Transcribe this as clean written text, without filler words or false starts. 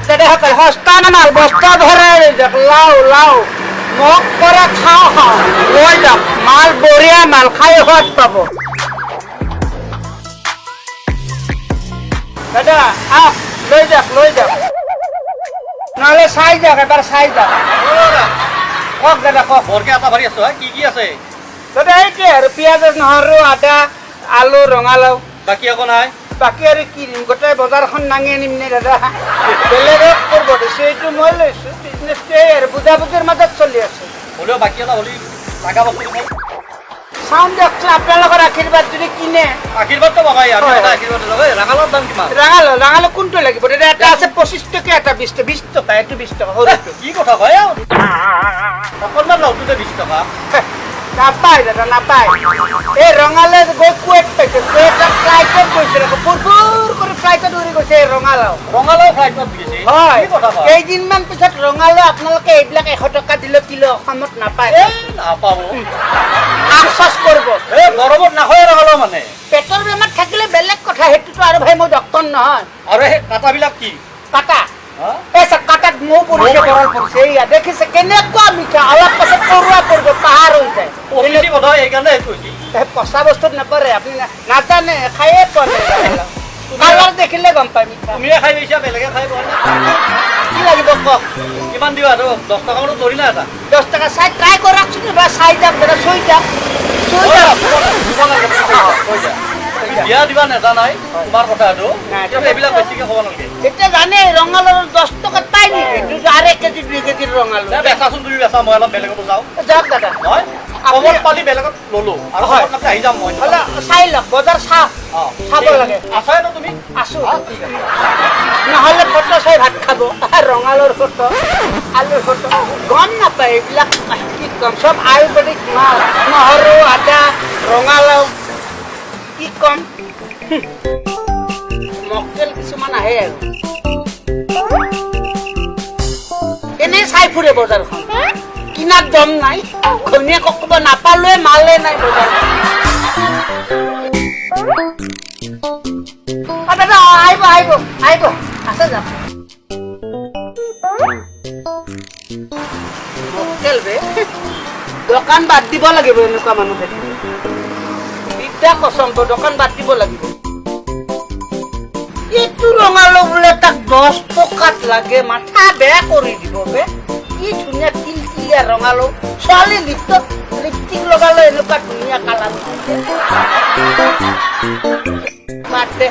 দাদা সকল সস্তা না মাল বস্তা ধরে যাক লাও লাও মগ করে খাও খাও লৈ যাওক মাল বঢ়িয়া মাল খাই সোৱাদ পাব দাদা আহ লৈ যাওক নহলে চাই যাওক এবাৰ চাই যাওক কওক দাদা কওক বৰকে এটা ভৰি আছো কি আছে দাদা এইটোৱে আৰু পিঁয়াজ নহৰু আদা আলু ৰঙালাও বাকী একো নাই বাকী আৰু কি নিম গোটেই বজাৰখন নাঙি আনিম নে দাদা বেলেগক কৰিব দিছো এইটো মই লৈছো বিজনেছটোৱে আৰু বুজাবুজিৰ মাজত চলি আছে হ'লেও বাকী এটা হ'লে লাগা বস্তু চাউণ্ড দিয়কচোন আপোনালোকৰ আশীৰ্বাদ যদি কিনে আশীৰ্বাদটো পাবাই আৰু এটা আশীৰ্বাদ লগাই ৰঙালাওৰ দাম কিমান ৰঙালাও কোনটো লাগিব দাদা এটা আছে 25 টকীয়া এটা 20 টকা এইটো 20 টকা সৰুটো কি কথা কয় অকণমান লাওটোতে 20 টকা নাপায় দাদা নাপায় এই ৰঙালাও গৈ কুৱেট পাইছে কুৱেটত ফ্লাইটত গৈছে পুৰপুৰ কৰি ফ্লাইটত উৰি গৈছে এই ৰঙালাও ফ্লাইটত গৈছে হয় কি কথা কয় কেইদিনমান পিছত ৰঙালাও আপোনালোকে এইবিলাক 100 টকা দিলে কিলো অসমত নাপায় নাপাব আফচোচ কৰিব এই গৰমত নাখায় ৰঙালাও মানে পেটৰ বেমাৰ থাকিলে বেলেগ কথা সেইটোতো আৰু ভাই মই ডক্টৰ নহয় আৰু সেই কাটাবিলাক কি কাটা এই কাটাত মৌ পৰিছে গৰল পৰিছে এয়া দেখিছে কেনেকুৱা মিঠা অলপ পাছত কৰোৱা কৰিব পাহাৰ হৈ যায় পলিচি বোধ হয় এইকাৰণে কৈছি পচা বস্তুত নপৰে আপুনি নাজানে খায়ে পোৱা নাই কালাৰ দেখিলে গম পায় মিঠা তুমিয়ে খাই গৈছা বেলেগে খাই পোৱা নাই কি লাগিব কওক কিমান দিবা আৰু 10 টকা মানত ধৰি না এটা 10 টকা চাই ট্ৰাই কৰকচোন এবাৰ চাই যাওক দাদা চৈ যাওক বিয়া দিবা নেজানাই তোমাৰ কথাটো এইবিলাক বেছিকে খাব নালাগে এতিয়া জানে ৰঙালাও 10 টকা পাই নেকি আৰু 1 কেজি 2 কেজিৰ ৰঙালাও বেচাচোন তুমি বেচা মই অলপ বেলেগত যাওঁ যাওক দাদা মই কমত পালি বেলেগত ললো আৰু কমত আহি যাম মই চাই লওক বজাৰ চাওক চাব লাগে আছা ন তুমি আছো নহলে ফটো চাই ভাত খাব ৰঙালাওৰ ফটো আলুৰ ফটো গম নাপায় এইবিলাক কি কম চব আয়ুৰ্বেদিক মাল নহৰু আদা ৰঙালাও কি কম মকটেল কিছুমান আহে আৰু এনেই চাই ফুৰে বজাৰখন কিনাত দম নাই ঘৈণীয়েকক ক'ব নাপালোৱে মালে নাই বজাৰ দাদা আহিব আছে যাম মকটেল বে দোকান বাদ দিব লাগিব এনেকুৱা মানুহ দেখিলে বিদ্যা কচম দোকান বাদ দিব লাগিব এইটো ৰঙালাও বোলে তাক 10 টকাত লাগে মাথা বেয়া কৰি দিব বে কি ধুনীয়া তিলতিলীয়া ৰঙালাও ছোৱালী লিপষ্টিক লগালে এনেকুৱা ধুনীয়া কালাৰ মাতে